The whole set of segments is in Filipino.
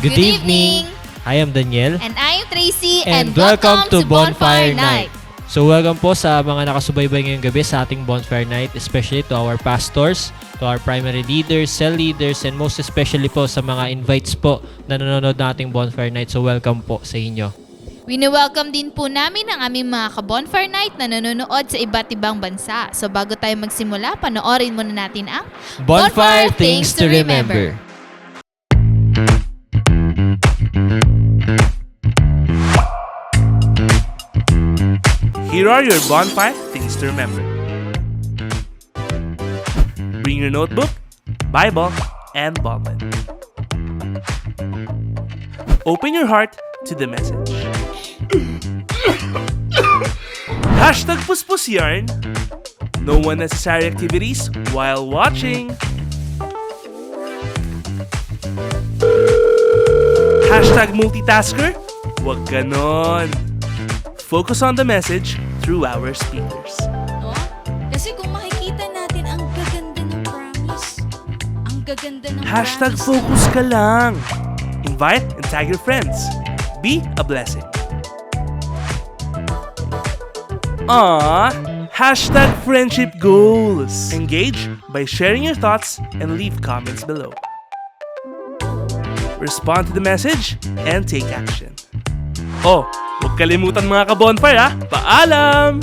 Good evening! I am Daniel. And I'm Tracy, And welcome to Bonfire Night. So welcome po sa mga nakasubaybay ngayong gabi sa ating Bonfire Night, especially to our pastors, to our primary leaders, cell leaders, and most especially po sa mga invites po na nanonood ng ating Bonfire Night. So welcome po sa inyo. Wini-welcome din po namin ang aming mga ka-Bonfire Night na nanonood sa iba't ibang bansa. So bago tayo magsimula, panoorin muna natin ang Bonfire Things to Remember. Here are your bonfire things to remember. Bring your notebook, Bible, and ballpen. Open your heart to the message. Hashtag Puspus Yarn. No unnecessary activities while watching. Hashtag multitasker. Wag ganon. Focus on the message through our speakers. No? Kasi kung makikita natin, ang gaganda ng promise. Ang gaganda ng Hashtag promise. focus ka lang. Invite and tag your friends. Be a blessing. Hashtag friendship goals. Engage by sharing your thoughts and leave comments below. Respond to the message and take action. Oh, huwag kalimutan mga ka-bonfire ha. Paalam!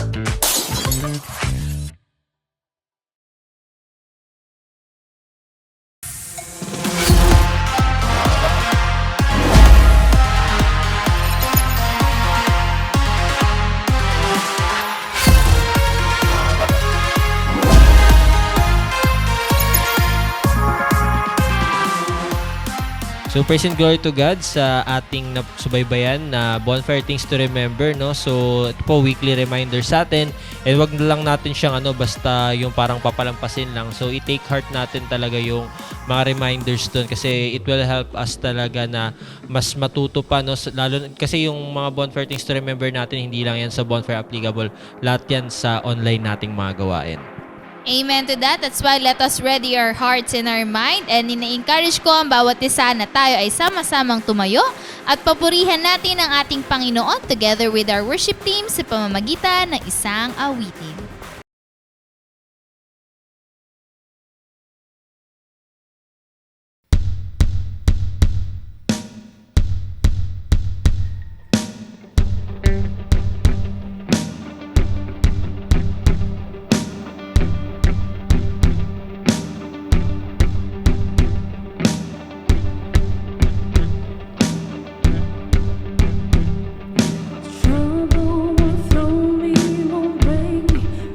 So praise and glory to God sa ating subaybayan na Bonfire Things to Remember, no? So ito po, weekly reminder sa atin, and wag na lang natin siyang basta yung parang papalampasin lang. So i-take heart natin talaga yung mga reminders doon kasi it will help us talaga na mas matuto pa, no? Lalo kasi yung mga Bonfire Things to Remember natin, hindi lang yan sa Bonfire applicable, lahat yan sa online nating mga gawain. Amen to that. That's why let us ready our hearts and our mind. And ina-encourage ko ang bawat isa na tayo ay sama-samang tumayo at papurihan natin ang ating Panginoon together with our worship team sa pamamagitan ng isang awitin. Trouble won't throw me, won't break me.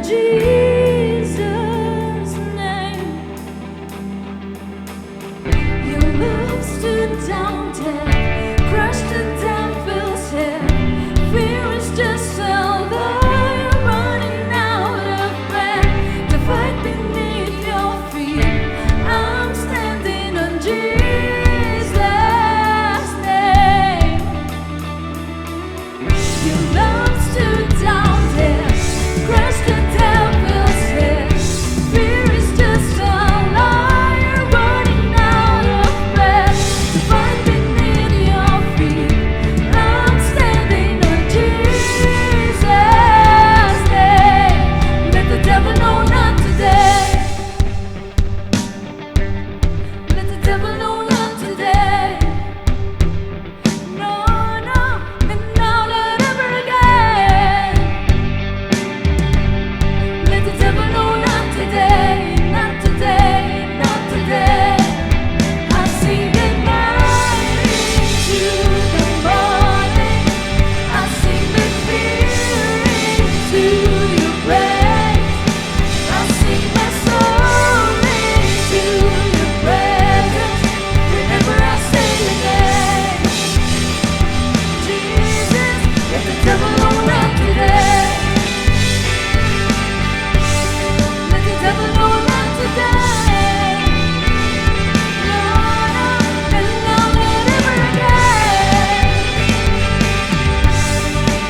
Jesus' name. Your love stood down dead, crushed the devil's head. Fear is just hell, you're running out of breath to fight beneath your feet. I'm standing on Jesus' name. Your love stood down dead, crushed the devil's head. Fear is just a liar, running out of breath to find beneath your feet. I'm standing on Jesus' name. Let the devil know not today. Let the devil know not today. No, no, and now not ever again. Let the devil know not today, not today, not today. I sing goodnight into the morning. I sing the fear into your praise. I sing my soul into your presence. Whenever I say your name, Jesus, let the devil know not today. Let the devil know not today. No, no, and now not ever again.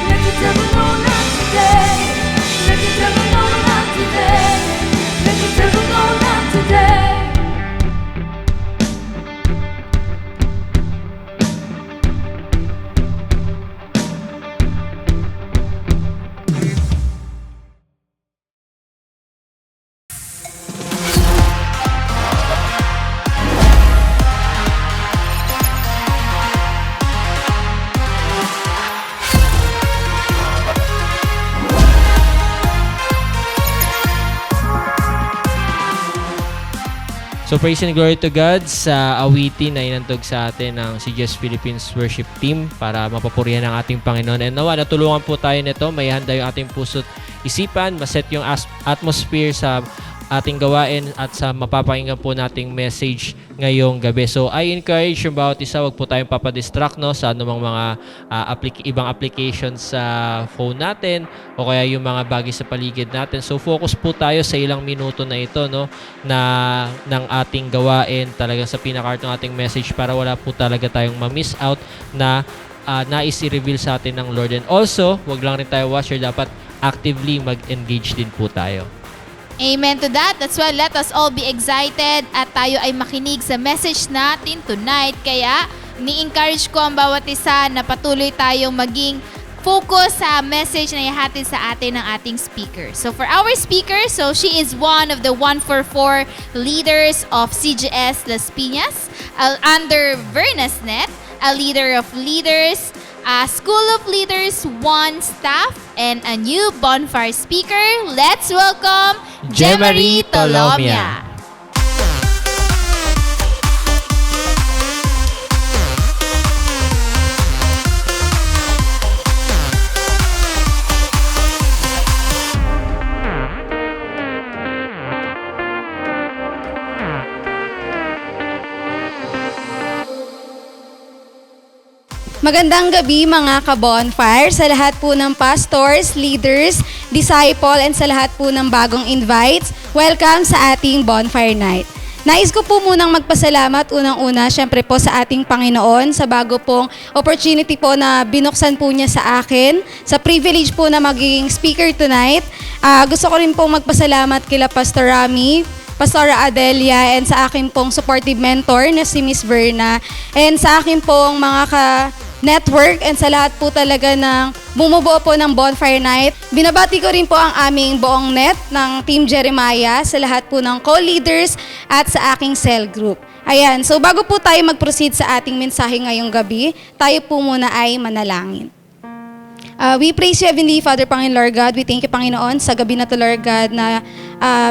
Let the devil know not today. Let the devil know not today. Let the devil know not today. So praise and glory to God sa awitin na inantog sa atin ng CGS Philippines Worship Team para mapapurihan ang ating Panginoon. And nawa, natulungan po tayo nito. May handa yung ating puso't isipan, maset yung atmosphere sa ating gawain at sa mapapakinggan po nating message ngayong gabi. So I encourage yung bawat isa, wag po tayong papadistract sa anumang mga ibang applications sa phone natin o kaya yung mga bagay sa paligid natin. So focus po tayo sa ilang minuto na ito na ng ating gawain talagang sa pinaka-heart ng ating message para wala po talaga tayong ma-miss out na nais i-reveal sa atin ng Lord. And also, wag lang rin tayo watcher, dapat actively mag-engage din po tayo. Amen to that. That's why let us all be excited at tayo ay makinig sa message natin tonight. Kaya, ni-encourage ko ang bawat isa na patuloy tayong maging focus sa message na ihatid sa atin ng ating speaker. So for our speaker, so she is one of the 144 leaders of CGS Las Piñas under Vernasnet, a leader of leaders, School of Leaders 1 staff, and a new bonfire speaker. Let's welcome Jemarie Tolomia. Magandang gabi mga ka-bonfire sa lahat po ng pastors, leaders, disciple, and sa lahat po ng bagong invites. Welcome sa ating bonfire night. Nais ko po munang magpasalamat unang-una syempre po sa ating Panginoon sa bago pong opportunity po na binuksan po niya sa akin, sa privilege po na maging speaker tonight. Gusto ko rin pong magpasalamat kila Pastor Rami, Pastora Adelia, and sa akin pong supportive mentor na si Miss Verna, and sa akin pong mga network and sa lahat po talaga ng bumubuo po ng Bonfire Night. Binabati ko rin po ang aming buong net ng Team Jeremiah, sa lahat po ng co-leaders at sa aking cell group. Ayan, so bago po tayo mag-proceed sa ating mensahe ngayong gabi, tayo po muna ay manalangin. We praise you, Heavenly Father, Panginoon Lord God. We thank you, Panginoon, sa gabi na to, Lord God, na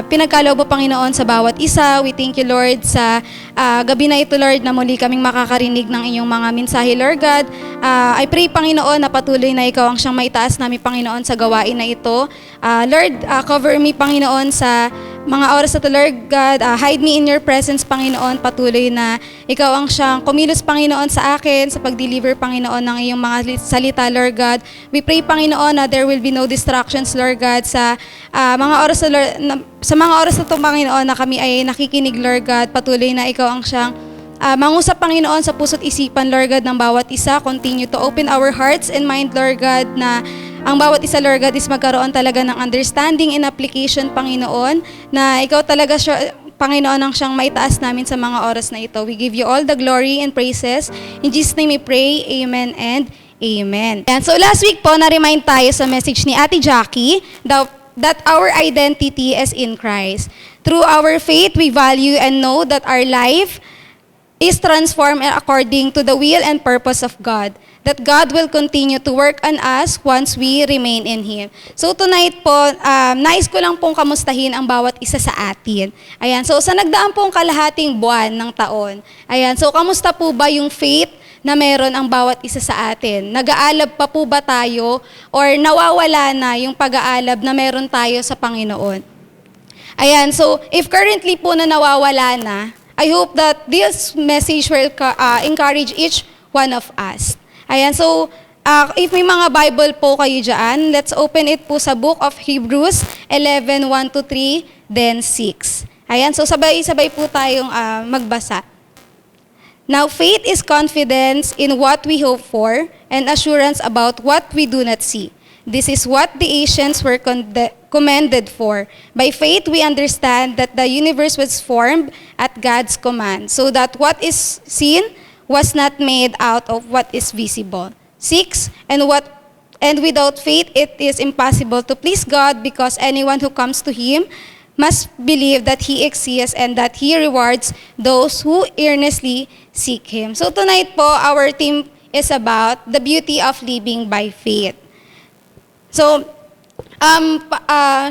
pinagkaloob mo, Panginoon, sa bawat isa. We thank you, Lord, sa gabi na ito, Lord, na muli kaming makakarinig ng inyong mga mensahe, Lord God. I pray, Panginoon, na patuloy na ikaw ang siyang maitaas namin, Panginoon, sa gawain na ito. Lord, cover me, Panginoon, sa mga oras na to, Lord God. Hide me in your presence, Panginoon. Patuloy na ikaw ang siyang kumilos, Panginoon, sa akin, sa pag-deliver, Panginoon, ng iyong mga salita, Lord God. We pray, Panginoon, na there will be no distractions, Lord God, sa mga oras na, Lord, sa mga oras na ito, Panginoon, na kami ay nakikinig, Lord God. Patuloy na ikaw ang siyang mangusap, Panginoon, sa puso't isipan, Lord God, ng bawat isa. Continue to open our hearts and mind, Lord God, na ang bawat isa, Lord God, is magkaroon talaga ng understanding and application, Panginoon, na ikaw talaga siya, Panginoon, ang siyang maitaas namin sa mga oras na ito. We give you all the glory and praises. In Jesus' name we pray. Amen and amen. And so last week po, na-remind tayo sa message ni Ate Jackie that our identity is in Christ. Through our faith, we value and know that our life is transformed according to the will and purpose of God. That God will continue to work on us once we remain in Him. So tonight po, nais ko lang pong kamustahin ang bawat isa sa atin. Ayan, so sa nagdaan pong kalahating buwan ng taon, ayan, so kamusta po ba yung faith na meron ang bawat isa sa atin? Nag-aalab pa po ba tayo or nawawala na yung pag-aalab na meron tayo sa Panginoon? Ayan, so if currently po na nawawala na, I hope that this message will encourage each one of us. Ayan, so if may mga Bible po kayo dyan, let's open it po sa book of Hebrews 11:1-3, then 6. Ayan, so sabay-sabay po tayong magbasa. Now, faith is confidence in what we hope for and assurance about what we do not see. This is what the ancients were commended for. By faith, we understand that the universe was formed at God's command, so that what is seen was not made out of what is visible. 6, and without faith it is impossible to please God, because anyone who comes to Him must believe that He exists and that He rewards those who earnestly seek Him. So tonight po, our theme is about the beauty of living by faith. So,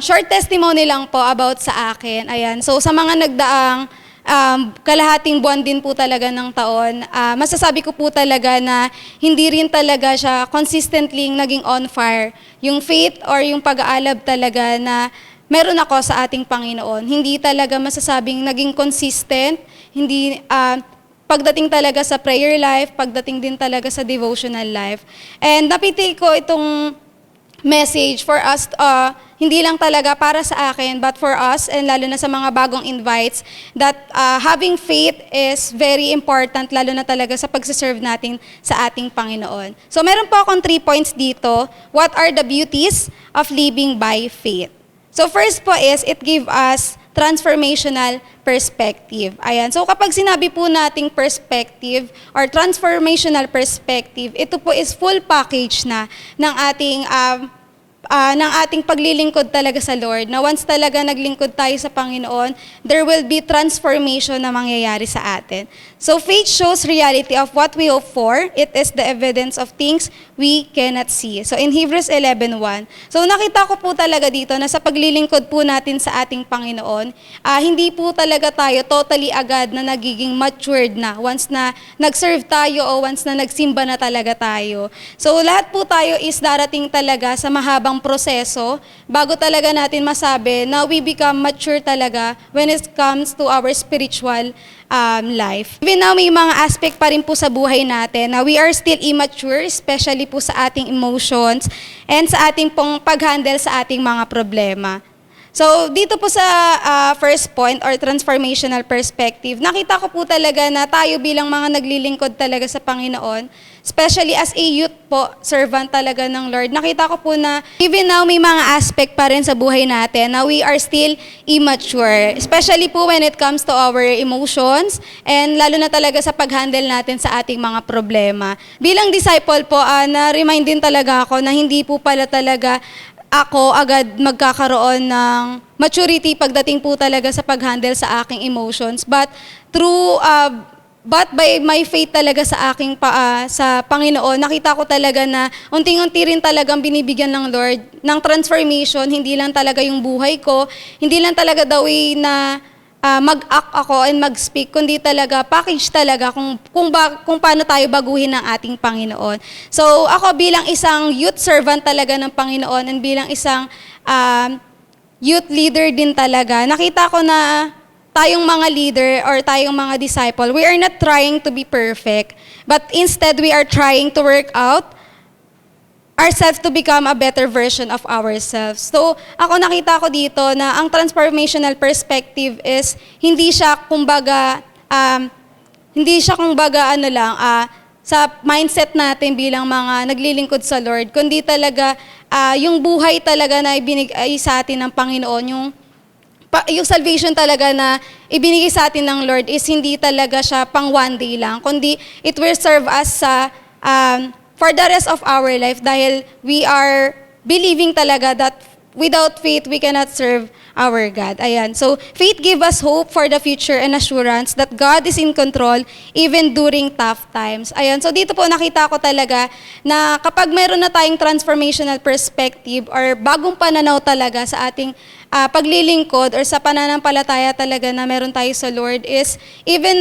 short testimony lang po about sa akin. Ayan, so sa mga nagdaang kalahating buwan din po talaga ng taon, masasabi ko po talaga na hindi rin talaga siya consistently naging on fire. Yung faith or yung pag-aalab talaga na meron ako sa ating Panginoon. Hindi talaga masasabing naging consistent, hindi pagdating talaga sa prayer life, pagdating din talaga sa devotional life. And napili ko itong message for us, hindi lang talaga para sa akin, but for us, and lalo na sa mga bagong invites, that having faith is very important, lalo na talaga sa pagsiserve natin sa ating Panginoon. So meron po akong 3 points dito. What are the beauties of living by faith? So first po is, it gives us transformational perspective. Ayan. So kapag sinabi po nating perspective or transformational perspective, ito po is full package na ng ating paglilingkod talaga sa Lord. Na once talaga naglingkod tayo sa Panginoon, there will be transformation na mangyayari sa atin. So faith shows reality of what we hope for. It is the evidence of things we cannot see. So in Hebrews 11:1. So nakita ko po talaga dito na sa paglilingkod po natin sa ating Panginoon, hindi po talaga tayo totally agad na nagiging matured na once na nag-serve tayo o once na nagsimba na talaga tayo. So lahat po tayo is darating talaga sa mahabang proseso bago talaga natin masabi na we become mature talaga when it comes to our spiritual life. Even now, may mga aspect pa rin po sa buhay natin na we are still immature, especially po sa ating emotions and sa ating pong pag-handle sa ating mga problema. So, dito po sa first point or transformational perspective, nakita ko po talaga na tayo bilang mga naglilingkod talaga sa Panginoon, especially as a youth po, servant talaga ng Lord, nakita ko po na even now may mga aspect pa rin sa buhay natin na we are still immature. Especially po when it comes to our emotions and lalo na talaga sa pag-handle natin sa ating mga problema. Bilang disciple po, na-remind din talaga ako na hindi po pala talaga ako agad magkakaroon ng maturity pagdating po talaga sa pag-handle sa aking emotions. But through but by my faith talaga sa aking sa Panginoon, nakita ko talaga na unting-unti rin talagang binibigyan ng Lord ng transformation, hindi lang talaga yung buhay ko, hindi lang talaga the way na mag-act ako and mag-speak, kundi talaga package talaga kung paano tayo baguhin ng ating Panginoon. So ako bilang isang youth servant talaga ng Panginoon and bilang isang youth leader din talaga, nakita ko na tayong mga leader or tayong mga disciple, we are not trying to be perfect, but instead we are trying to work out ourselves to become a better version of ourselves. So, ako nakita ko dito na ang transformational perspective is hindi siya kumbaga sa mindset natin bilang mga naglilingkod sa Lord, kundi talaga yung buhay talaga na ibinigay sa atin ng Panginoon, yung salvation talaga na ibinigay sa atin ng Lord is hindi talaga siya pang one day lang, kundi it will serve us for the rest of our life dahil we are believing talaga that without faith, we cannot serve our God. Ayan. So, faith give us hope for the future and assurance that God is in control even during tough times. Ayan. So, dito po nakita ko talaga na kapag mayroon na tayong transformational perspective or bagong pananaw talaga sa ating paglilingkod or sa pananampalataya talaga na meron tayo sa Lord is even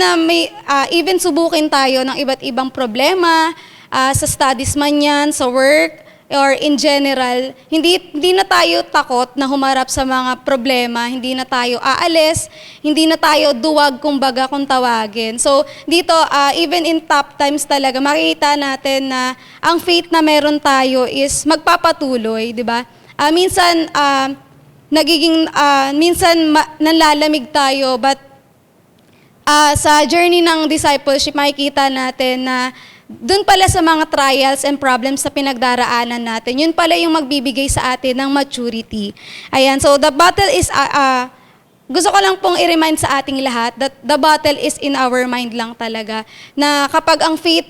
subukin tayo ng iba't ibang problema, sa studies man yan, sa work, or in general, hindi na tayo takot na humarap sa mga problema, hindi na tayo aalis, hindi na tayo duwag kumbaga kung tawagin. So dito, even in tough times talaga, makikita natin na ang faith na meron tayo is magpapatuloy, di ba? Minsan, nanlalamig tayo, but sa journey ng discipleship, makikita natin na doon pala sa mga trials and problems na pinagdaraanan natin, yun pala yung magbibigay sa atin ng maturity. Ayan, so the battle is, gusto ko lang pong i-remind sa ating lahat that the battle is in our mind lang talaga. Na kapag ang faith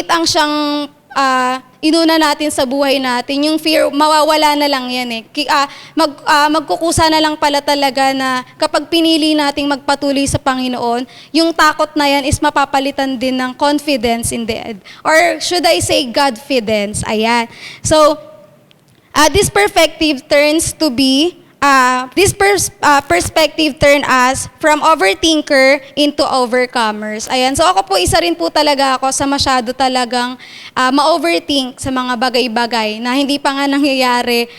ang siyang inuna natin sa buhay natin, yung fear, mawawala na lang yan eh. Magkukusa na lang pala talaga na kapag pinili nating magpatuloy sa Panginoon, yung takot na yan is mapapalitan din ng confidence in the end. Or should I say, Godfidence. Ayan. So, this perspective turns to be perspective turn us from overthinker into overcomers. Ayan. So ako po, isa rin po talaga ako sa masyado talagang ma-overthink sa mga bagay-bagay na hindi pa nga nangyayari,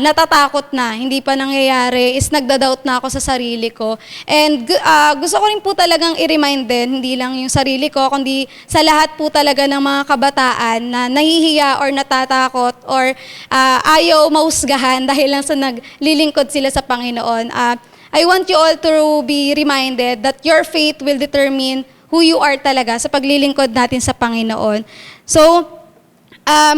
natatakot na, hindi pa nangyayari, is nagda-doubt na ako sa sarili ko. And gusto ko rin po talagang i-remind din, hindi lang yung sarili ko, kundi sa lahat po talaga ng mga kabataan na nahihiya or natatakot or ayaw mahusgahan dahil lang sa naglilingkod sila sa Panginoon. I want you all to be reminded that your faith will determine who you are talaga sa paglilingkod natin sa Panginoon. So,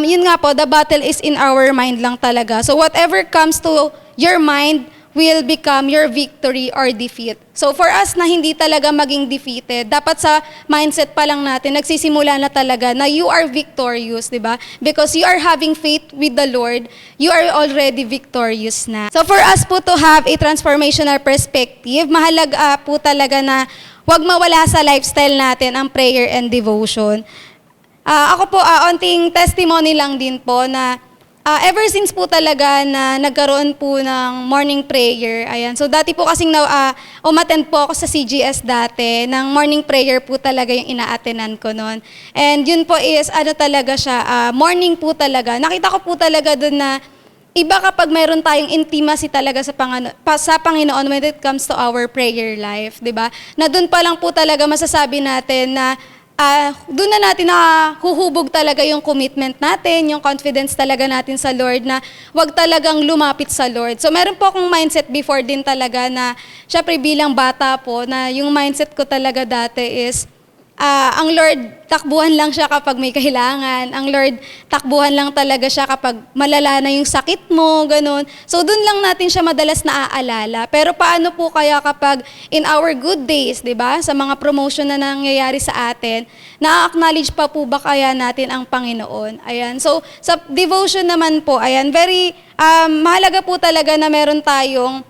yun nga po, the battle is in our mind lang talaga. So, whatever comes to your mind will become your victory or defeat. So, for us na hindi talaga maging defeated, dapat sa mindset pa lang natin, nagsisimula na talaga na you are victorious, di ba? Because you are having faith with the Lord, you are already victorious na. So, for us po to have a transformational perspective, mahalaga po talaga na huwag mawala sa lifestyle natin ang prayer and devotion. Ako po, onting testimony lang din po na ever since po talaga na nagkaroon po ng morning prayer, ayan. So dati po kasing umattend po ako sa CGS dati, ng morning prayer po talaga yung ina-attendan ko noon. And yun po is, talaga siya, morning po talaga. Nakita ko po talaga doon na iba kapag mayroon tayong intimacy talaga sa Panginoon when it comes to our prayer life, di ba? Na doon pa lang po talaga masasabi natin na doon na natin huhubog talaga yung commitment natin, yung confidence talaga natin sa Lord na wag talagang lumapit sa Lord. So meron po akong mindset before din talaga na, syempre bilang bata po, na yung mindset ko talaga dati is, ang Lord, takbuhan lang siya kapag may kailangan. Ang Lord, takbuhan lang talaga siya kapag malala na yung sakit mo, ganun. So, dun lang natin siya madalas naaalala. Pero paano po kaya kapag in our good days, di ba, sa mga promotion na nangyayari sa atin, na-acknowledge pa po ba kaya natin ang Panginoon? Ayan. So, sa devotion naman po, ayan, very mahalaga po talaga na meron tayong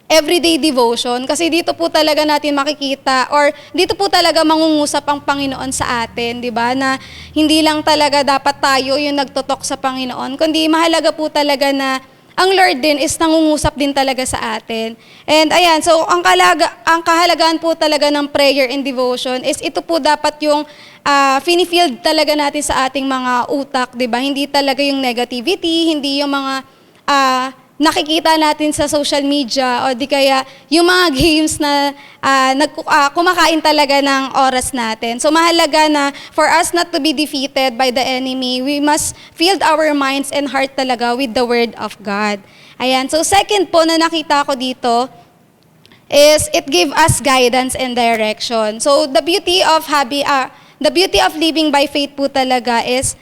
everyday devotion kasi dito po talaga natin makikita or dito po talaga mangungusap ang Panginoon sa atin, di ba? Na hindi lang talaga dapat tayo yung nagtotok sa Panginoon, kundi mahalaga po talaga na ang Lord din is nangungusap din talaga sa atin. And ayan, so ang kahalagahan po talaga ng prayer and devotion is ito po dapat yung fini-field talaga natin sa ating mga utak, di ba? Hindi talaga yung negativity, hindi yung mga nakikita natin sa social media o di kaya yung mga games na kumakain talaga ng oras natin. So mahalaga na for us not to be defeated by the enemy, we must fill our minds and heart talaga with the Word of God. Ayan. So second po na nakita ko dito is it give us guidance and direction. So the beauty of living by faith po talaga is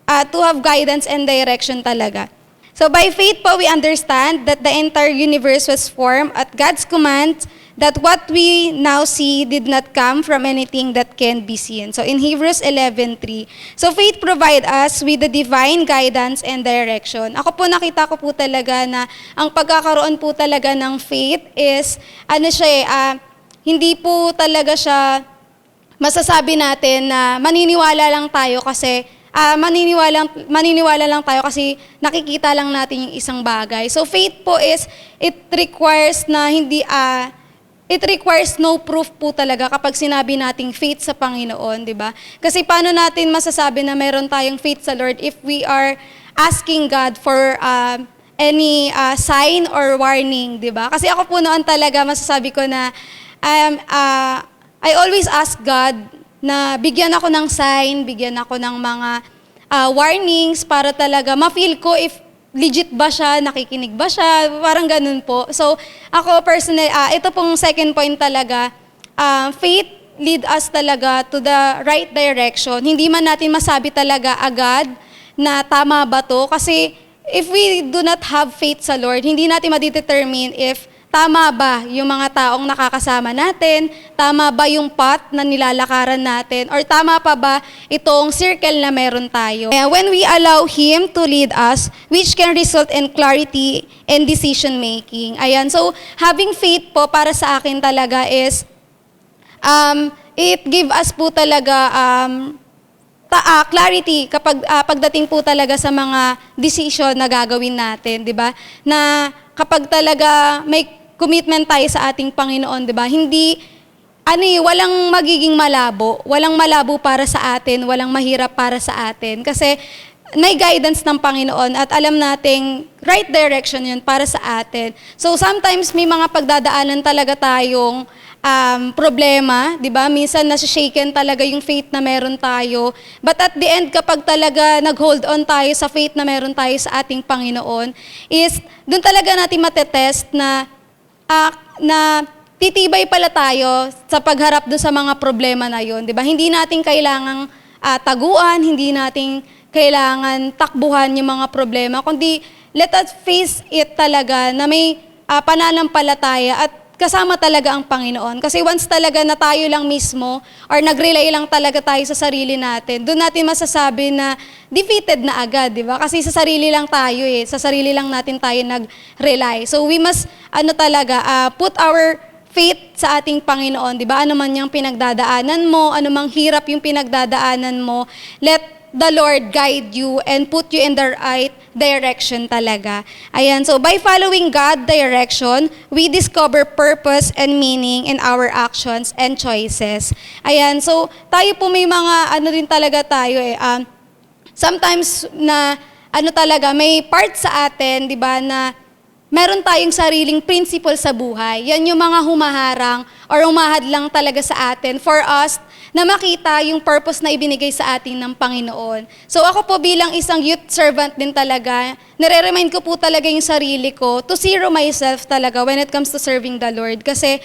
to have guidance and direction talaga. So by faith po, we understand that the entire universe was formed at God's command, that what we now see did not come from anything that can be seen. So in Hebrews 11:3. So faith provide us with the divine guidance and direction. Ako po nakita ko po talaga na ang pagkakaroon po talaga ng faith is, hindi po talaga siya masasabi natin na maniniwala lang tayo kasi maniniwala lang tayo kasi nakikita lang natin yung isang bagay. So faith po is, it requires no proof po talaga kapag sinabi nating faith sa Panginoon, di ba? Kasi paano natin masasabi na meron tayong faith sa Lord if we are asking God for any sign or warning, di ba? Kasi ako po noon talaga masasabi ko na I always ask God na bigyan ako ng sign, bigyan ako ng mga warnings para talaga ma-feel ko if legit ba siya, nakikinig ba siya, parang ganun po. So, ako personally, ito pong second point talaga, faith lead us talaga to the right direction. Hindi man natin masabi talaga agad na tama ba to, kasi if we do not have faith sa Lord, hindi natin ma-determine if tama ba yung mga taong nakakasama natin, tama ba yung path na nilalakaran natin, or tama pa ba itong circle na meron tayo. When we allow Him to lead us, which can result in clarity and decision making. Ayan, so having faith po para sa akin talaga is, it give us po talaga clarity kapag pagdating po talaga sa mga decision na gagawin natin, di ba? Na kapag talaga may commitment tayo sa ating Panginoon, di ba? Hindi, walang magiging malabo. Walang malabo para sa atin, walang mahirap para sa atin. Kasi may guidance ng Panginoon at alam nating right direction yun para sa atin. So sometimes may mga pagdadaanan talaga tayong problema, di ba? Minsan nasa-shaken talaga yung faith na meron tayo. But at the end, kapag talaga nag-hold on tayo sa faith na meron tayo sa ating Panginoon, is doon talaga natin matetest na titibay pala tayo sa pagharap doon sa mga problema na yon, di ba? Hindi natin kailangang taguan, hindi natin kailangan takbuhan yung mga problema, kundi let us face it talaga na may pananampalataya at kasama talaga ang Panginoon. Kasi once talaga na tayo lang mismo or nag-rely lang talaga tayo sa sarili natin, doon natin masasabi na defeated na agad, di ba? Kasi sa sarili lang tayo sa sarili lang natin tayo nag-rely. So we must, put our faith sa ating Panginoon, di ba? Ano man yung pinagdadaanan mo, ano mang hirap yung pinagdadaanan mo, let the Lord guide you and put you in the right direction talaga. Ayan, so by following God direction, we discover purpose and meaning in our actions and choices. Ayan, so tayo po may mga din talaga tayo sometimes na talaga may part sa atin, di ba, na meron tayong sariling principle sa buhay. Yan yung mga humaharang or humahadlang talaga sa atin for us na makita yung purpose na ibinigay sa atin ng Panginoon. So ako po bilang isang youth servant din talaga, nare-remind ko po talaga yung sarili ko to zero myself talaga when it comes to serving the Lord. Kasi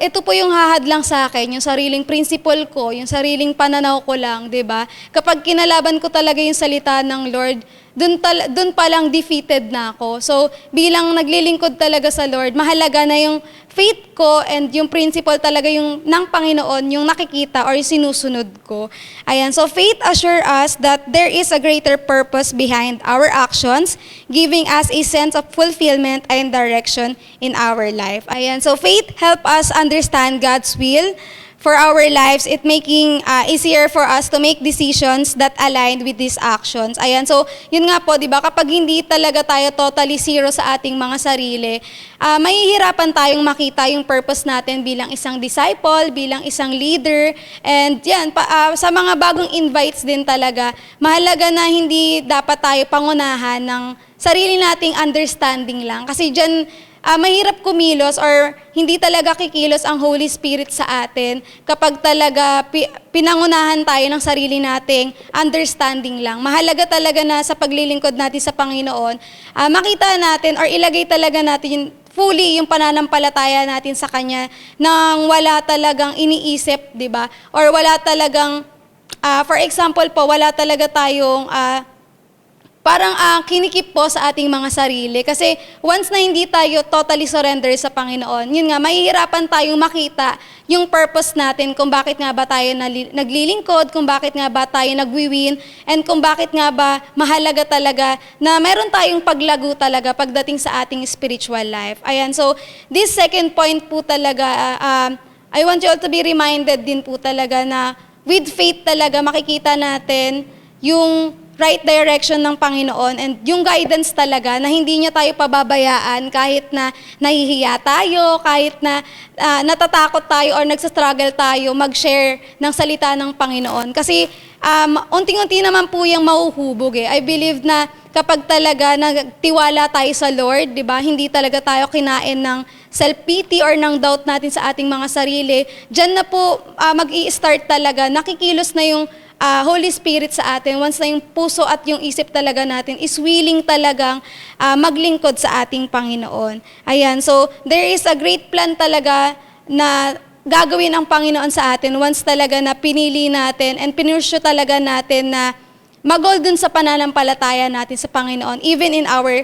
ito po yung hahadlang sa akin, yung sariling principle ko, yung sariling pananaw ko lang, di ba? Kapag kinalaban ko talaga yung salita ng Lord, dun pa lang defeated na ako. So, bilang naglilingkod talaga sa Lord, mahalaga na yung faith ko and yung principle talaga yung ng Panginoon, yung nakikita or yung sinusunod ko. Ayan, so faith assure us that there is a greater purpose behind our actions, giving us a sense of fulfillment and direction in our life. Ayan, so faith help us understand God's will for our lives, it making easier for us to make decisions that align with these actions. Ayan, so yun nga po, di ba, kapag hindi talaga tayo totally zero sa ating mga sarili, mahihirapan tayong makita yung purpose natin bilang isang disciple, bilang isang leader, and yan, sa mga bagong invites din talaga, mahalaga na hindi dapat tayo pangunahan ng sarili nating understanding lang. Kasi dyan, mahirap kumilos or hindi talaga kikilos ang Holy Spirit sa atin kapag talaga pinangunahan tayo ng sarili nating understanding lang. Mahalaga talaga na sa paglilingkod natin sa Panginoon, makita natin or ilagay talaga natin fully yung pananampalataya natin sa Kanya nang wala talagang iniisip, di ba? Or wala talagang, for example po, wala talaga tayong parang kinikip po sa ating mga sarili. Kasi once na hindi tayo totally surrender sa Panginoon, yun nga, mahihirapan tayong makita yung purpose natin kung bakit nga ba tayo naglilingkod, kung bakit nga ba tayo nagwi-win, and kung bakit nga ba mahalaga talaga na meron tayong paglago talaga pagdating sa ating spiritual life. Ayan, so this second point po talaga, I want you all to be reminded din po talaga na with faith talaga makikita natin yung right direction ng Panginoon and yung guidance talaga na hindi niya tayo pababayaan kahit na nahihiya tayo, kahit na natatakot tayo or nagsastruggle tayo mag-share ng salita ng Panginoon. Kasi unti-unti naman po yung mahuhubog eh. I believe na kapag talaga nagtiwala tayo sa Lord, di ba, hindi talaga tayo kinain ng self-pity or ng doubt natin sa ating mga sarili, dyan na po mag-i-start talaga, nakikilos na yung Holy Spirit sa atin, once na yung puso at yung isip talaga natin is willing talagang maglingkod sa ating Panginoon. Ayan, so there is a great plan talaga na gagawin ang Panginoon sa atin once talaga na pinili natin and pinursue talaga natin na mag-all dun sa pananampalataya natin sa Panginoon, even in our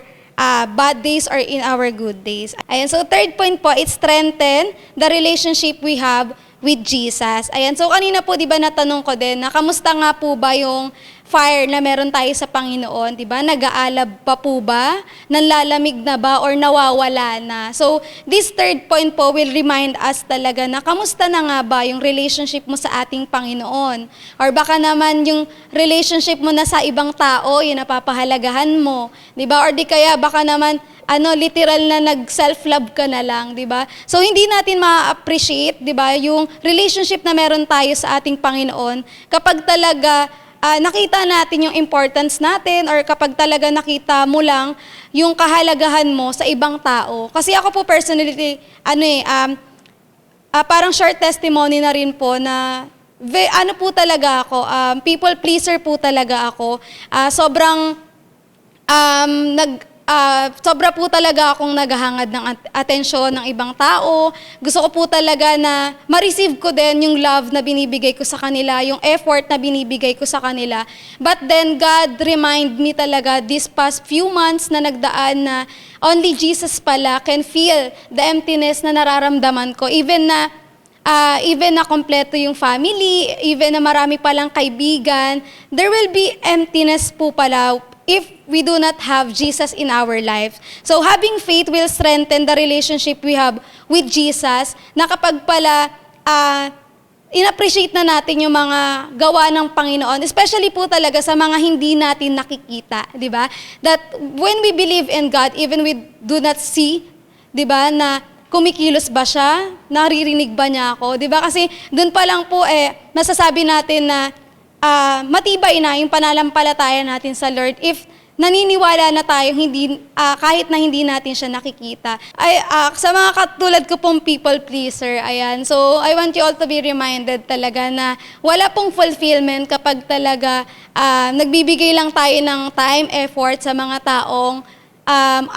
bad days or in our good days. Ayan, so third point po, it strengthen the relationship we have with Jesus. Ayan, so kanina po, di ba, natanong ko din na kamusta nga po ba yung fire na meron tayo sa Panginoon, di ba? Nag-aalab pa po ba? Nanlalamig na ba or nawawala na? So, this third point po will remind us talaga na kamusta na nga ba yung relationship mo sa ating Panginoon? Or baka naman yung relationship mo na sa ibang tao, yun napapahalagahan mo, di ba? Or di kaya baka naman literal na nag-self-love ka na lang, di ba? So, hindi natin ma-appreciate, di ba, yung relationship na meron tayo sa ating Panginoon kapag talaga nakita natin yung importance natin or kapag talaga nakita mo lang yung kahalagahan mo sa ibang tao. Kasi ako po personally, parang short testimony na rin po na po talaga ako, people pleaser po talaga ako. Sobra po talaga akong naghahangad ng atensyon ng ibang tao. Gusto ko po talaga na ma-receive ko din yung love na binibigay ko sa kanila, yung effort na binibigay ko sa kanila. But then God remind me talaga this past few months na nagdaan na only Jesus pala can feel the emptiness na nararamdaman ko. Even na kompleto yung family, even na marami palang kaibigan, there will be emptiness po pala if we do not have Jesus in our life. So having faith will strengthen the relationship we have with Jesus, na kapag pala in-appreciate na natin yung mga gawa ng Panginoon, especially po talaga sa mga hindi natin nakikita, di ba? That when we believe in God, even we do not see, di ba, na kumikilos ba siya? Naririnig ba niya ako? Di ba? Kasi dun pa lang po masasabi natin na matibay na yung pananampalataya natin sa Lord if naniniwala na tayo kahit na hindi natin siya nakikita. Sa mga katulad ko pong people pleaser, ayan. So, I want you all to be reminded talaga na wala pong fulfillment kapag talaga nagbibigay lang tayo ng time, effort sa mga taong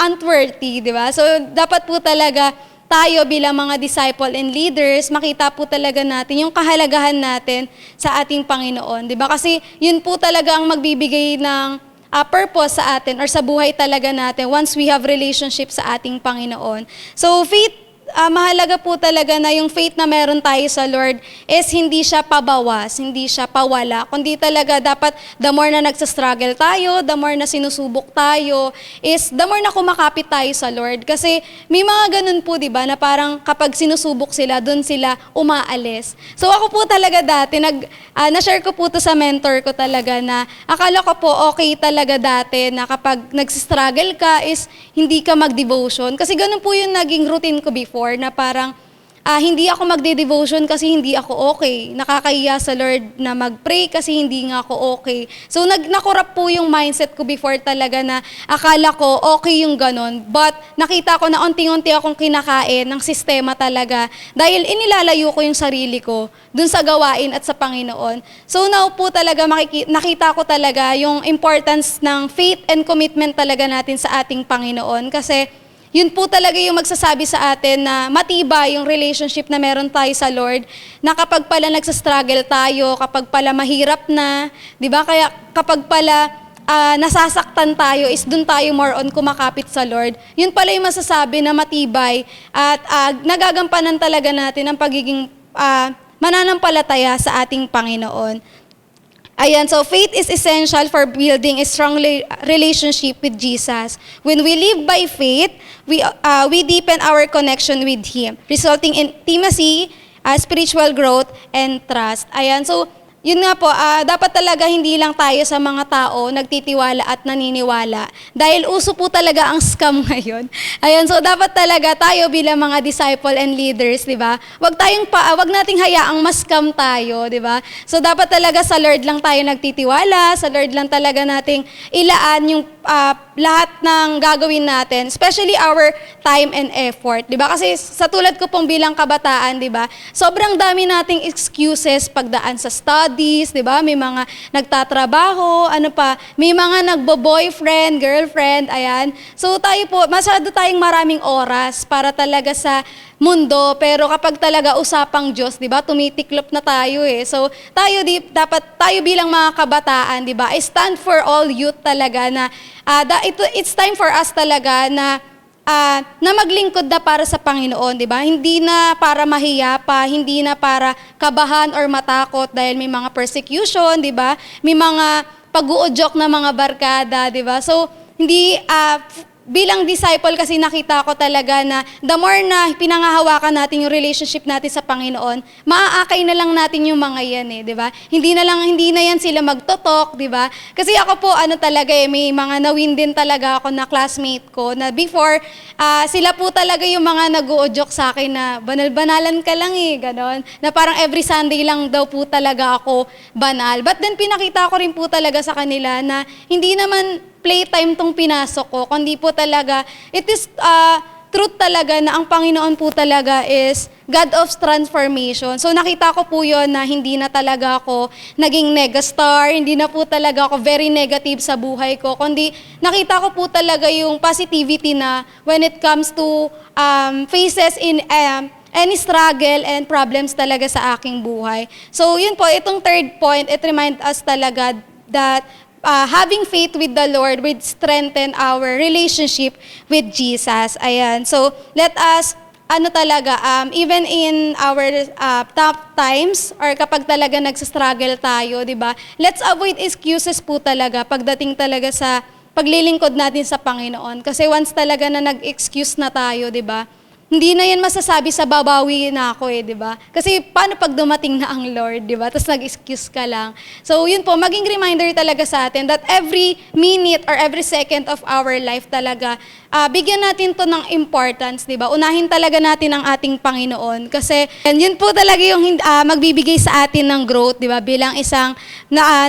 unworthy, di ba? So, dapat po talaga tayo bilang mga disciple and leaders, makita po talaga natin yung kahalagahan natin sa ating Panginoon. Di ba? Kasi yun po talaga ang magbibigay ng purpose sa atin or sa buhay talaga natin once we have relationship sa ating Panginoon. So faith, mahalaga po talaga na yung faith na meron tayo sa Lord is hindi siya pabawas, hindi siya pawala, kundi talaga dapat the more na nagsastruggle tayo, the more na sinusubok tayo, is the more na kumakapit tayo sa Lord. Kasi may mga ganun po, di ba, na parang kapag sinusubok sila, dun sila umaalis. So ako po talaga dati, na-share ko po to sa mentor ko talaga na akala ko po okay talaga dati na kapag nagsistruggle ka is hindi ka mag-devotion. Kasi ganun po yung naging routine ko before na parang hindi ako magde-devotion kasi hindi ako okay. Nakakahiya sa Lord na mag-pray kasi hindi nga ako okay. So nakurap po yung mindset ko before talaga na akala ko okay yung ganon. But nakita ko na unti-unti akong kinakain ng sistema talaga dahil inilalayo ko yung sarili ko dun sa gawain at sa Panginoon. So now po talaga nakita ko talaga yung importance ng faith and commitment talaga natin sa ating Panginoon kasi yun po talaga yung magsasabi sa atin na matibay yung relationship na meron tayo sa Lord, na kapag pala nagsastruggle tayo, kapag pala mahirap na, di ba? Kaya kapag pala nasasaktan tayo, is dun tayo more on kumakapit sa Lord. Yun pala yung masasabi na matibay at nagagampanan talaga natin ang pagiging mananampalataya sa ating Panginoon. Ayan, so faith is essential for building a strong relationship with Jesus. When we live by faith, we deepen our connection with Him, resulting in intimacy, spiritual growth, and trust. Ayan, so yun nga po, dapat talaga hindi lang tayo sa mga tao nagtitiwala at naniniwala. Dahil uso po talaga ang scam ngayon. Ayan, so dapat talaga tayo bilang mga disciple and leaders, di ba? Wag nating hayaang ma-scam tayo, di ba? So dapat talaga sa Lord lang tayo nagtitiwala, sa Lord lang talaga nating ilaan yung lahat ng gagawin natin, especially our time and effort, di ba? Kasi sa tulad ko pong bilang kabataan, di ba? Sobrang dami nating excuses pagdaan sa studies, di ba? May mga nagtatrabaho, may mga nagbo-boyfriend, girlfriend, ayan. So tayo po, masyado tayong maraming oras para talaga sa mundo, pero kapag talaga usapang Diyos, 'di ba? Tumitiklop na tayo eh. So, dapat tayo bilang mga kabataan, 'di ba? I stand for all youth talaga na it's time for us talaga na maglingkod na para sa Panginoon, 'di ba? Hindi na para mahiya pa, hindi na para kabahan or matakot dahil may mga persecution, 'di ba? May mga pag-uudyok na mga barkada, 'di ba? So, hindi bilang disciple kasi nakita ko talaga na the more na pinangahawakan natin yung relationship natin sa Panginoon, maaakay na lang natin yung mga yan eh, di ba? Hindi na yan sila magtotok, di ba? Kasi ako po, talaga may mga nawin din talaga ako na classmate ko na before, sila po talaga yung mga nag-uudyok sa akin na banal-banalan ka lang eh, ganon. Na parang every Sunday lang daw po talaga ako banal. But then pinakita ko rin po talaga sa kanila na hindi naman playtime tong pinasok ko, kundi po talaga, it is truth talaga na ang Panginoon po talaga is God of transformation. So nakita ko po yon na hindi na talaga ako naging negastar, hindi na po talaga ako very negative sa buhay ko, kundi nakita ko po talaga yung positivity na when it comes to faces in any struggle and problems talaga sa aking buhay. So yun po, itong third point, it reminds us talaga that having faith with the Lord would strengthen our relationship with Jesus. Ayan. So, let us, even in our tough times, or kapag talaga nagsastruggle tayo, di ba? Let's avoid excuses po talaga pagdating talaga sa paglilingkod natin sa Panginoon. Kasi once talaga na nag-excuse na tayo, di ba? Hindi na yan masasabi sa babawi na ako eh, di ba? Kasi paano pag dumating na ang Lord, di ba? Tapos nag-excuse ka lang. So yun po, maging reminder talaga sa atin that every minute or every second of our life talaga, bigyan natin to ng importance, di ba? Unahin talaga natin ang ating Panginoon. Kasi yun po talaga yung magbibigay sa atin ng growth, di ba? Bilang isang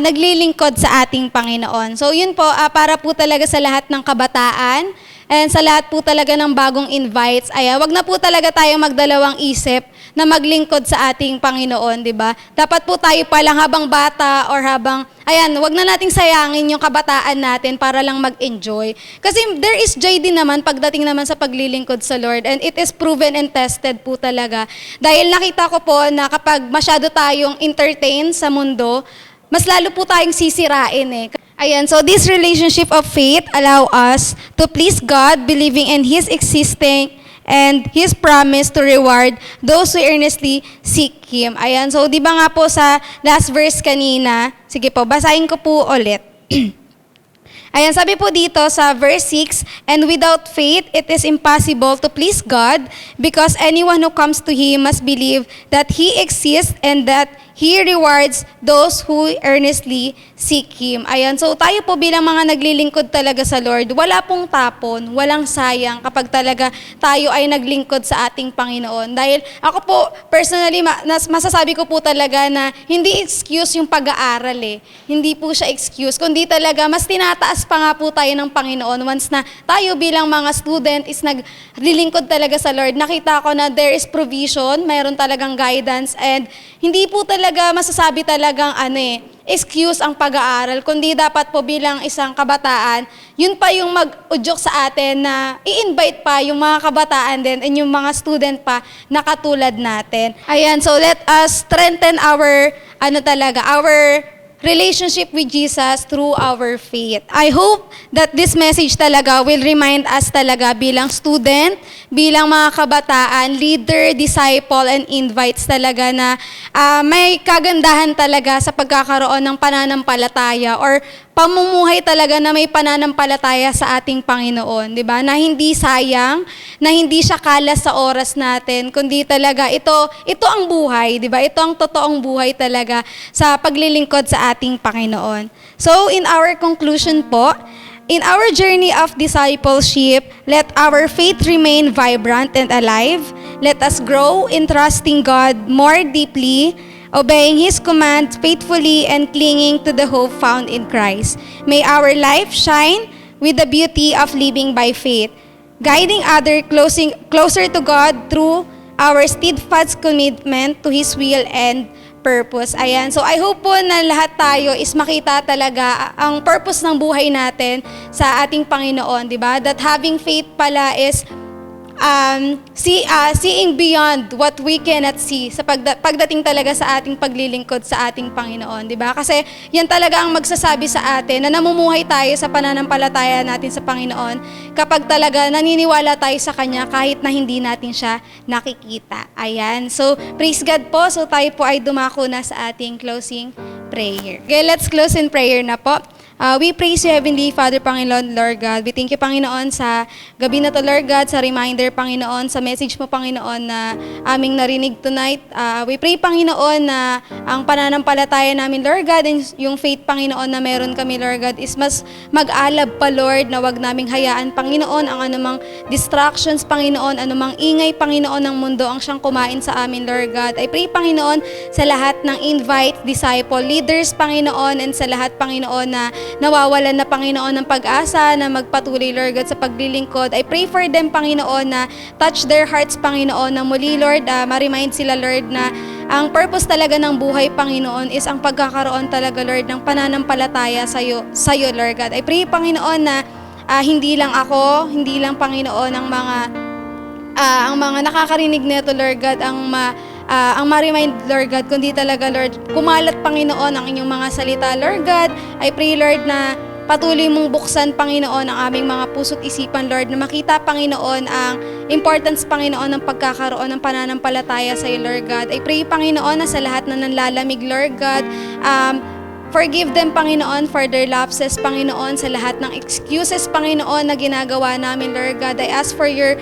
naglilingkod sa ating Panginoon. So yun po, para po talaga sa lahat ng kabataan, and sa lahat po talaga ng bagong invites, wag na po talaga tayong magdalawang isip na maglingkod sa ating Panginoon, di ba? Dapat po tayo palang habang bata or wag na nating sayangin yung kabataan natin para lang mag-enjoy. Kasi there is joy din naman pagdating naman sa paglilingkod sa Lord, and it is proven and tested po talaga. Dahil nakita ko po na kapag masyado tayong entertain sa mundo, mas lalo po tayong sisirain eh. Ayan, so this relationship of faith allow us to please God, believing in His existing and His promise to reward those who earnestly seek Him. Ayan, so di ba nga po sa last verse kanina, sige po, basahin ko po ulit. Ayan, sabi po dito sa verse 6, and without faith, it is impossible to please God because anyone who comes to Him must believe that He exists and that He rewards those who earnestly seek Him. Ayan, so tayo po bilang mga naglilingkod talaga sa Lord, wala pong tapon, walang sayang kapag talaga tayo ay naglingkod sa ating Panginoon. Dahil ako po, personally, masasabi ko po talaga na hindi excuse yung pag-aaral eh. Hindi po siya excuse, kundi talaga mas tinataas pa nga po tayo ng Panginoon. Once na tayo bilang mga student is naglilingkod talaga sa Lord, nakita ko na there is provision, mayroon talagang guidance, and hindi po talaga masasabi talagang excuse ang pag-aaral, kundi dapat po bilang isang kabataan, yun pa yung mag-udyok sa atin na i-invite pa yung mga kabataan din and yung mga student pa na katulad natin. Ayan, so let us strengthen our, our relationship with Jesus through our faith. I hope that this message talaga will remind us talaga bilang student, bilang mga kabataan, leader, disciple, and invites talaga na may kagandahan talaga sa pagkakaroon ng pananampalataya or pamumuhay talaga na may pananampalataya sa ating Panginoon, 'di ba? Na hindi sayang, na hindi siya kalas sa oras natin, kundi talaga ito ang buhay, 'di ba? Ito ang totoong buhay talaga sa paglilingkod sa ating Panginoon. So, in our conclusion po, in our journey of discipleship, let our faith remain vibrant and alive. Let us grow in trusting God more deeply, obeying His commands faithfully, and clinging to the hope found in Christ. May our life shine with the beauty of living by faith, guiding others closer to God through our steadfast commitment to His will and purpose. Ayan. So I hope po na lahat tayo is makita talaga ang purpose ng buhay natin sa ating Panginoon, di ba? That having faith pala is seeing beyond what we cannot see sa pagdating talaga sa ating paglilingkod sa ating Panginoon, di ba? Kasi yan talaga ang magsasabi sa atin na namumuhay tayo sa pananampalataya natin sa Panginoon kapag talaga naniniwala tayo sa Kanya kahit na hindi natin siya nakikita. Ayan. So, praise God po. So, tayo po ay dumako na sa ating closing prayer. Okay, let's close in prayer na po. We praise you, Heavenly Father, Panginoon, Lord God. We thank you, Panginoon, sa gabi na to, Lord God, sa reminder, Panginoon, sa message mo, Panginoon, na aming narinig tonight. We pray, Panginoon, na ang pananampalataya namin, Lord God, and yung faith, Panginoon, na meron kami, Lord God, is mas mag-alab pa, Lord, na wag naming hayaan, Panginoon, ang anumang distractions, Panginoon, anumang ingay, Panginoon, ng mundo ang siyang kumain sa amin, Lord God. I pray, Panginoon, sa lahat ng invite, disciple, leaders, Panginoon, and sa lahat, Panginoon, na nawawalan na, Panginoon, ng pag-asa na magpatuloy, Lord God, sa paglilingkod. I pray for them, Panginoon, na touch their hearts, Panginoon, na muli, Lord, ma-remind sila, Lord, na ang purpose talaga ng buhay, Panginoon, is ang pagkakaroon talaga, Lord, ng pananampalataya sa'yo, Lord God. I pray, Panginoon, na hindi lang ako, hindi lang, Panginoon, ang mga nakakarinig nito, Lord God, ang ma-remind, Lord God, kundi talaga, Lord, kumalat, Panginoon, ang inyong mga salita, Lord God. I pray, Lord, na patuloy mong buksan, Panginoon, ang aming mga puso't isipan, Lord, na makita, Panginoon, ang importance, Panginoon, ng pagkakaroon ng pananampalataya sa iyo, Lord God. I pray, Panginoon, na sa lahat na nanlalamig, Lord God, forgive them, Panginoon, for their lapses, Panginoon, sa lahat ng excuses, Panginoon, na ginagawa namin, Lord God. I ask for your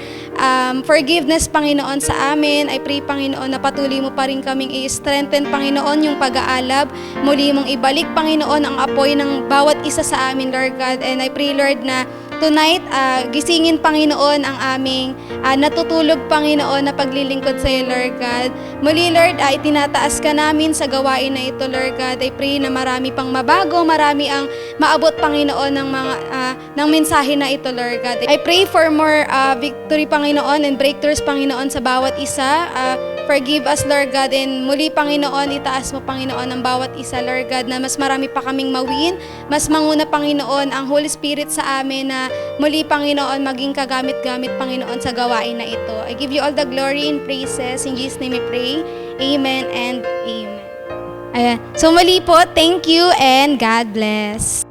forgiveness, Panginoon, sa amin. I pray, Panginoon, na patuloy mo pa rin kaming i-strengthen, Panginoon, yung pag-aalab. Muli mong ibalik, Panginoon, ang apoy ng bawat isa sa amin, Lord God. And I pray, Lord, na tonight, gisingin, Panginoon, ang aming natutulog, Panginoon, na paglilingkod sa iyo, Lord God. Muli, Lord, itinataas ka namin sa gawain na ito, Lord God. I pray na marami pang mabago, marami ang maabot, Panginoon, ng mensahe na ito, Lord God. I pray for more victory, Panginoon, and breakthroughs, Panginoon, sa bawat isa. Forgive us, Lord God, and muli, Panginoon, itaas mo, Panginoon, ang bawat isa, Lord God, na mas marami pa kaming mawin, mas manguna, Panginoon, ang Holy Spirit sa amin na muli, Panginoon, maging kagamit-gamit, Panginoon, sa gawain na ito. I give you all the glory and praises. In Jesus' name we pray. Amen and amen. Ayan. So muli po, thank you and God bless.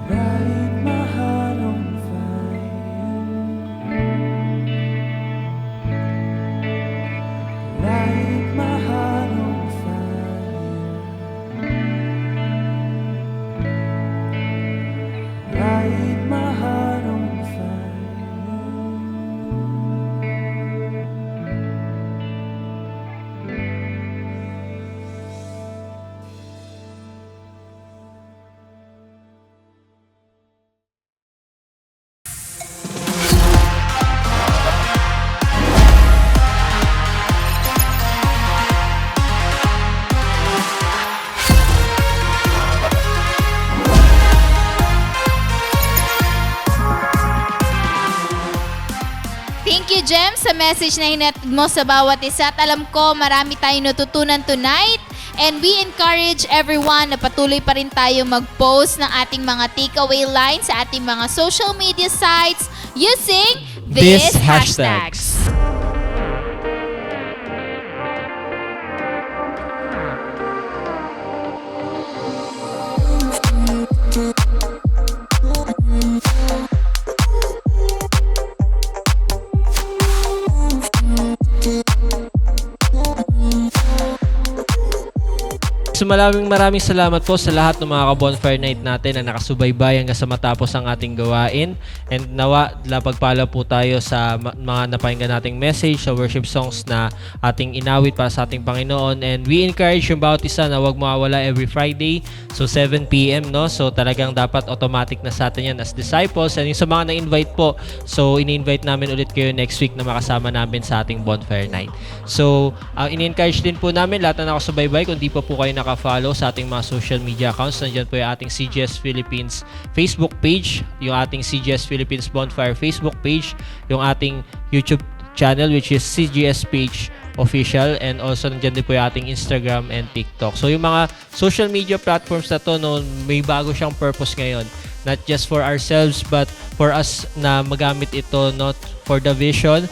Light my heart on fire. Light my heart on fire. Light my heart on fire. Thank you, Jem, sa message na hinatid mo sa bawat isa. At alam ko, marami tayong natutunan tonight. And we encourage everyone na patuloy pa rin tayo mag-post ng ating mga takeaway lines sa ating mga social media sites using these These hashtags. hashtags. So maraming salamat po sa lahat ng mga ka-bonfire night natin na nakasubaybay hanggang sa matapos ang ating gawain. And nawa, pagpala po tayo sa mga napakinggan nating message, sa worship songs na ating inawit para sa ating Panginoon. And we encourage yung bawat isa na huwag mawawala every Friday. So 7 p.m. no? So talagang dapat automatic na sa atin yan as disciples. And yung sa mga na-invite po, so ini-invite namin ulit kayo next week na makasama namin sa ating bonfire night. So ini-encourage din po namin lahat na nakasubaybay, kung di pa po kayo naka-follow sa ating mga social media accounts. Nandiyan po yung ating CGS Philippines Facebook page, yung ating CGS Philippines Bonfire Facebook page, yung ating YouTube channel which is CGS page official, and also nandiyan din po yung ating Instagram and TikTok. So yung mga social media platforms na to, no, may bago siyang purpose ngayon. Not just for ourselves but for us na magamit ito, not for the vision,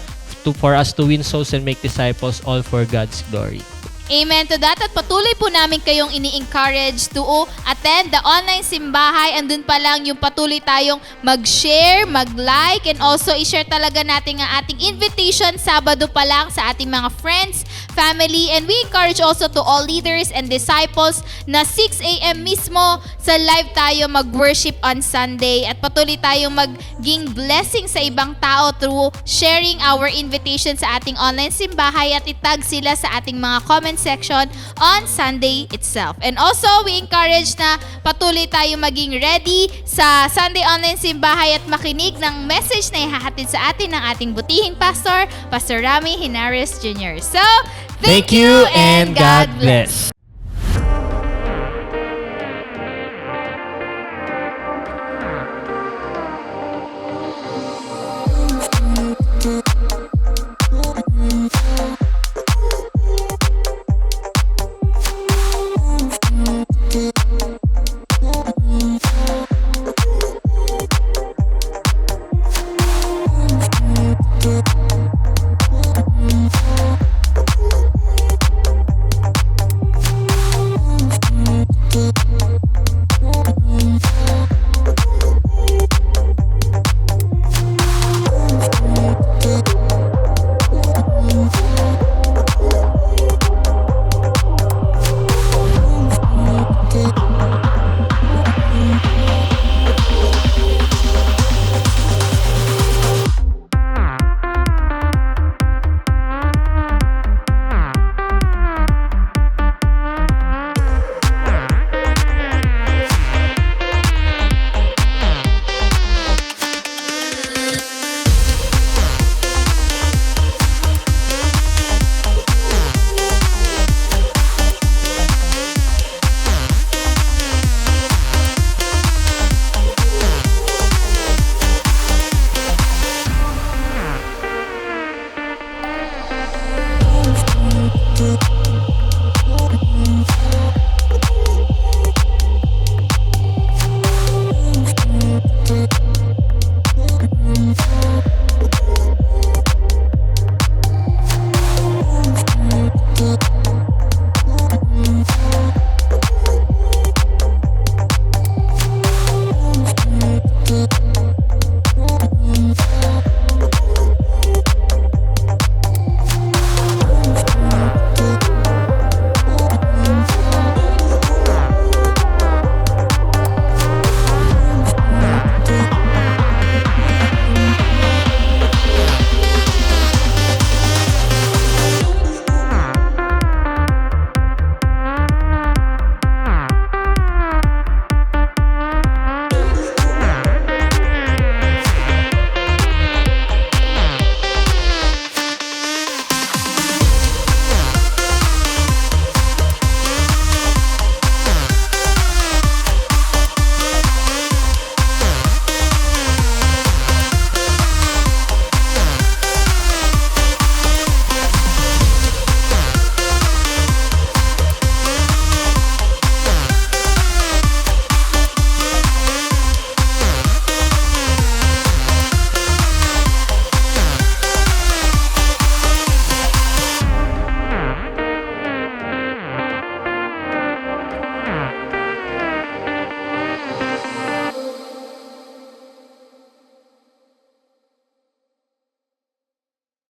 for us to win souls and make disciples, all for God's glory. Amen to that. At patuloy po namin kayong ini-encourage to attend the online simbahay. Andun pa lang yung patuloy tayong mag-share, mag-like, and also i-share talaga natin ang ating invitation Sabado pa lang sa ating mga friends, family. And we encourage also to all leaders and disciples na 6 a.m. mismo sa live tayo mag-worship on Sunday. At patuloy tayong maging blessing sa ibang tao through sharing our invitation sa ating online simbahay at itag sila sa ating mga comment section on Sunday itself. And also, we encourage na patuloy tayo maging ready sa Sunday online simbahay at makinig ng message na ihahatid sa atin ng ating butihing pastor, Pastor Rami Henares Jr. So, thank you and God bless.